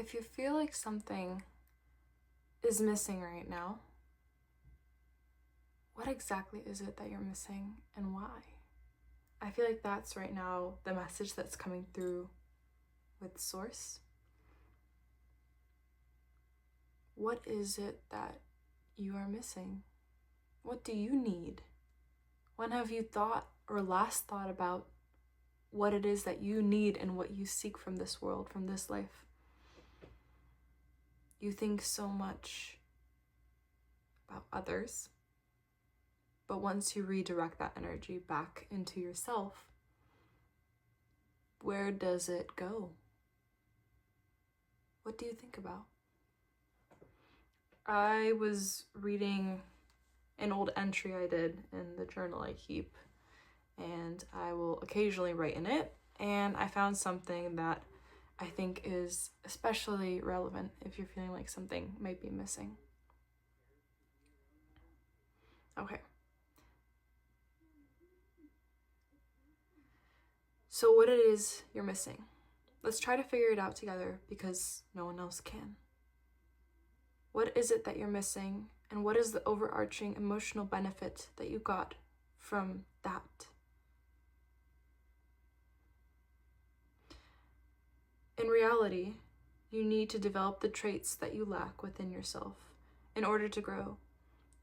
if you feel like something is missing right now, what exactly is it that you're missing and why? I feel like that's right now the message that's coming through with Source. What is it that you are missing? What do you need? When have you thought or last thought about what it is that you need and what you seek from this world, from this life? You think so much about others, but once you redirect that energy back into yourself, where does it go? What do you think about? I was reading an old entry I did in the journal I keep, and I will occasionally write in it, and I found something that I think is especially relevant if you're feeling like something might be missing. Okay. So what it is you're missing, let's try to figure it out together because no one else can. What is it that you're missing, and what is the overarching emotional benefit that you got from that? In reality, you need to develop the traits that you lack within yourself in order to grow.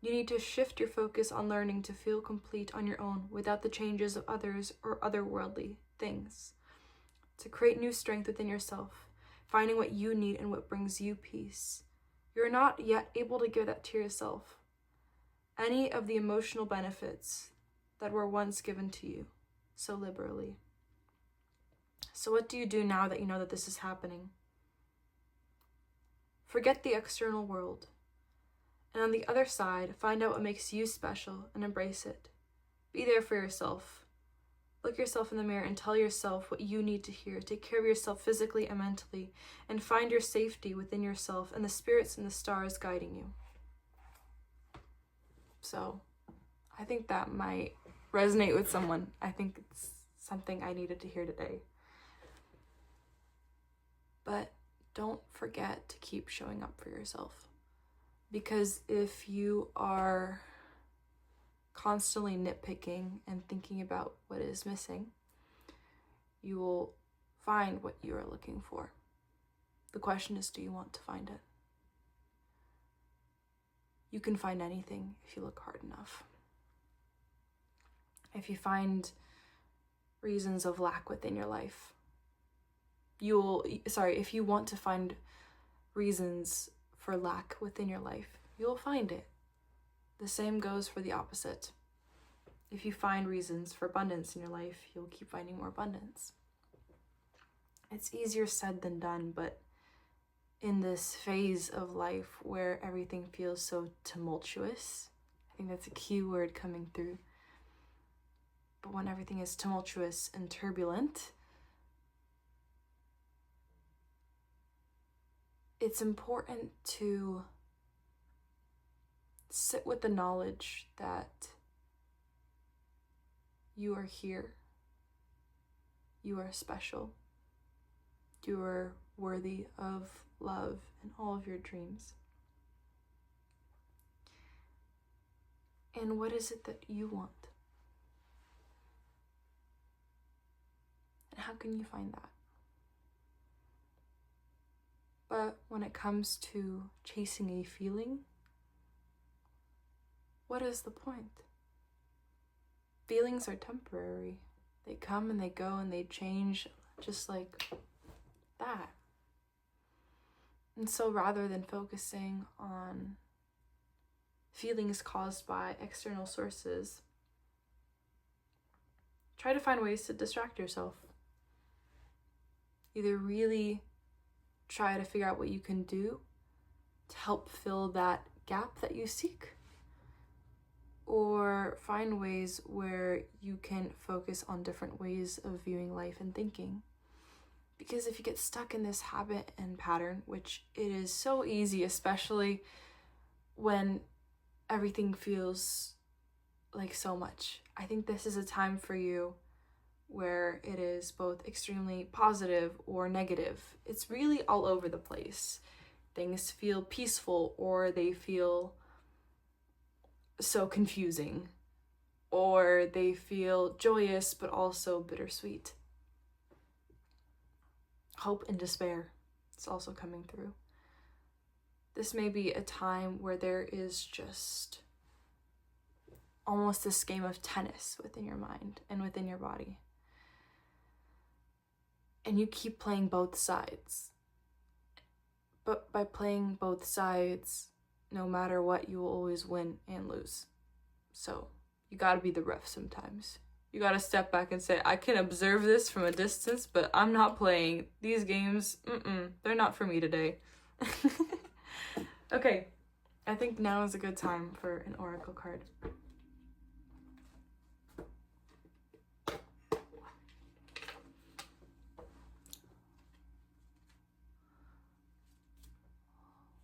You need to shift your focus on learning to feel complete on your own without the changes of others or otherworldly things. To create new strength within yourself, finding what you need and what brings you peace. You're not yet able to give that to yourself. Any of the emotional benefits that were once given to you so liberally. So what do you do now that you know that this is happening? Forget the external world. And on the other side, find out what makes you special and embrace it. Be there for yourself. Look yourself in the mirror and tell yourself what you need to hear. Take care of yourself physically and mentally, and find your safety within yourself and the spirits and the stars guiding you. So, I think that might resonate with someone. I think it's something I needed to hear today. But don't forget to keep showing up for yourself. Because if you are constantly nitpicking and thinking about what is missing, you will find what you are looking for. The question is, do you want to find it? You can find anything if you look hard enough. If you find reasons of lack within your life, if you want to find reasons for lack within your life, you'll find it. The same goes for the opposite. If you find reasons for abundance in your life, you'll keep finding more abundance. It's easier said than done, but in this phase of life where everything feels so tumultuous, I think that's a key word coming through. But when everything is tumultuous and turbulent, it's important to sit with the knowledge that you are here, you are special, you are worthy of love and all of your dreams. And what is it that you want? And how can you find that? But when it comes to chasing a feeling, what is the point? Feelings are temporary. They come and they go and they change just like that. And so rather than focusing on feelings caused by external sources, try to find ways to distract yourself. Either really try to figure out what you can do to help fill that gap that you seek, or find ways where you can focus on different ways of viewing life and thinking. Because if you get stuck in this habit and pattern, which it is so easy, especially when everything feels like so much, I think this is a time for you where it is both extremely positive or negative. It's really all over the place. Things feel peaceful or they feel so confusing, or they feel joyous but also bittersweet. Hope and despair is also coming through. This may be a time where there is just almost this game of tennis within your mind and within your body. And you keep playing both sides. But by playing both sides, no matter what, you will always win and lose. So you gotta be the ref sometimes. You gotta step back and say, I can observe this from a distance, but I'm not playing. These games, they're not for me today. Okay, I think now is a good time for an oracle card.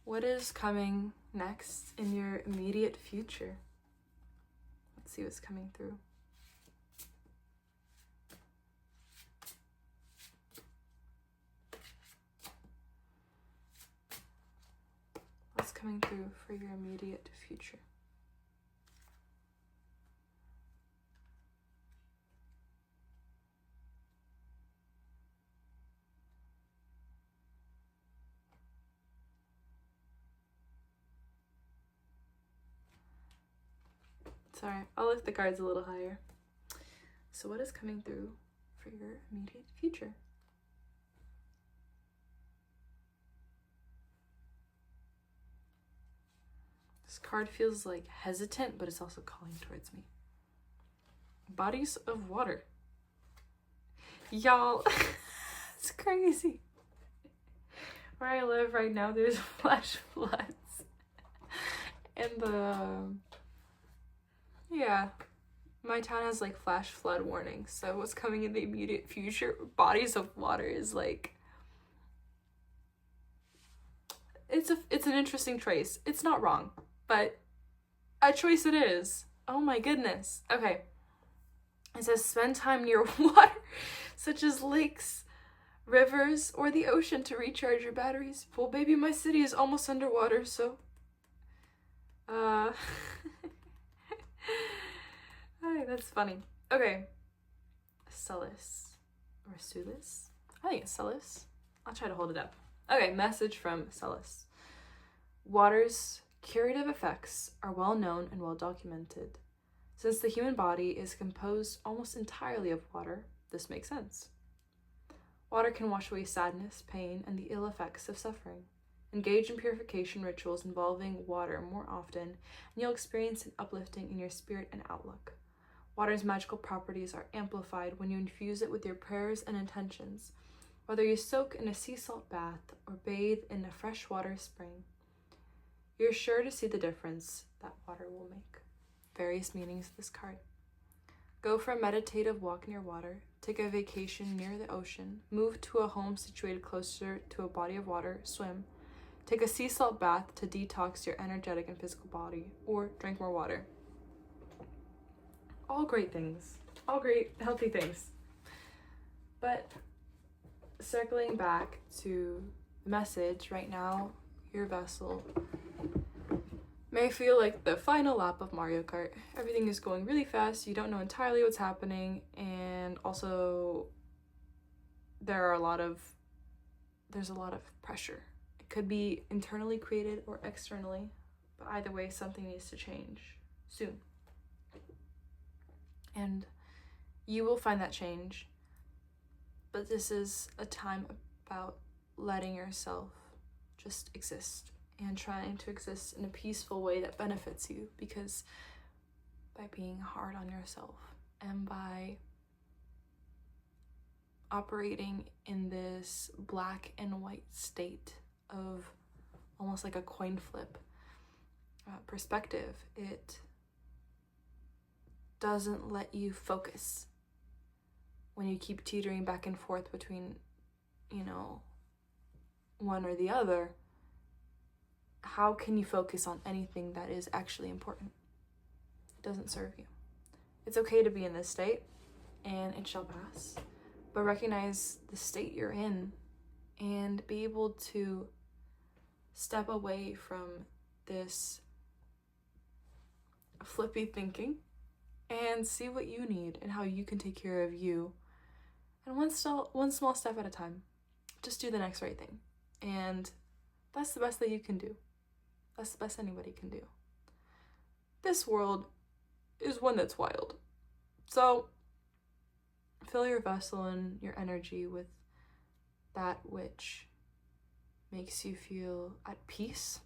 What is coming next in your immediate future? Let's see what's coming through. What's coming through for your immediate future? Sorry, I'll lift the cards a little higher. So what is coming through for your immediate future? This card feels like hesitant, but it's also calling towards me. Bodies of water. Y'all, it's crazy. Where I live right now, there's flash floods. And yeah, my town has like flash flood warnings. So what's coming in the immediate future, bodies of water, is like, it's an interesting choice. It's not wrong, but a choice it is. Oh my goodness. Okay. It says spend time near water, such as lakes, rivers, or the ocean to recharge your batteries. Well, baby, my city is almost underwater, so Hi, that's funny. Okay. Celis. Or Sulis? I think it's Celis. I'll try to hold it up. Okay, message from Celis. Water's curative effects are well known and well documented. Since the human body is composed almost entirely of water, this makes sense. Water can wash away sadness, pain, and the ill effects of suffering. Engage in purification rituals involving water more often, and you'll experience an uplifting in your spirit and outlook. Water's magical properties are amplified when you infuse it with your prayers and intentions, whether you soak in a sea salt bath or bathe in a freshwater spring. You're sure to see the difference that water will make. Various meanings of this card. Go for a meditative walk near water, take a vacation near the ocean, move to a home situated closer to a body of water, swim, take a sea salt bath to detox your energetic and physical body, or drink more water. All great things. All great, healthy things. But circling back to the message, right now, your vessel may feel like the final lap of Mario Kart. Everything is going really fast, you don't know entirely what's happening, and also there's a lot of pressure. It could be internally created or externally, but either way, something needs to change soon. And you will find that change, but this is a time about letting yourself just exist and trying to exist in a peaceful way that benefits you, because by being hard on yourself and by operating in this black and white state of almost like a coin flip perspective, it doesn't let you focus when you keep teetering back and forth between, one or the other. How can you focus on anything that is actually important? It doesn't serve you. It's okay to be in this state, and it shall pass. But recognize the state you're in and be able to step away from this flippy thinking and see what you need and how you can take care of you. And one small step at a time. Just do the next right thing. And that's the best that you can do. That's the best anybody can do. This world is one that's wild. So fill your vessel and your energy with that which makes you feel at peace.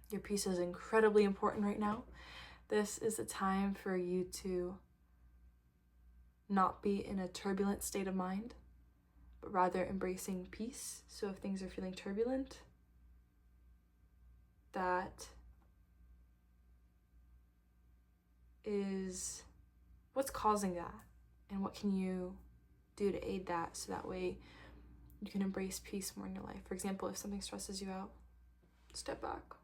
Your peace is incredibly important right now. This is a time for you to not be in a turbulent state of mind, but rather embracing peace. So if things are feeling turbulent, that is what's causing that, and what can you do to aid that, so that way you can embrace peace more in your life. For example, if something stresses you out, step back.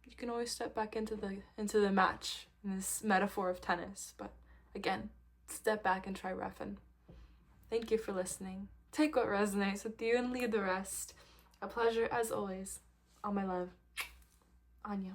You can always step back into the match in this metaphor of tennis, but again, step back and try reffing. Thank you for listening. Take what resonates with you and leave the rest. A pleasure as always. All my love. Anya.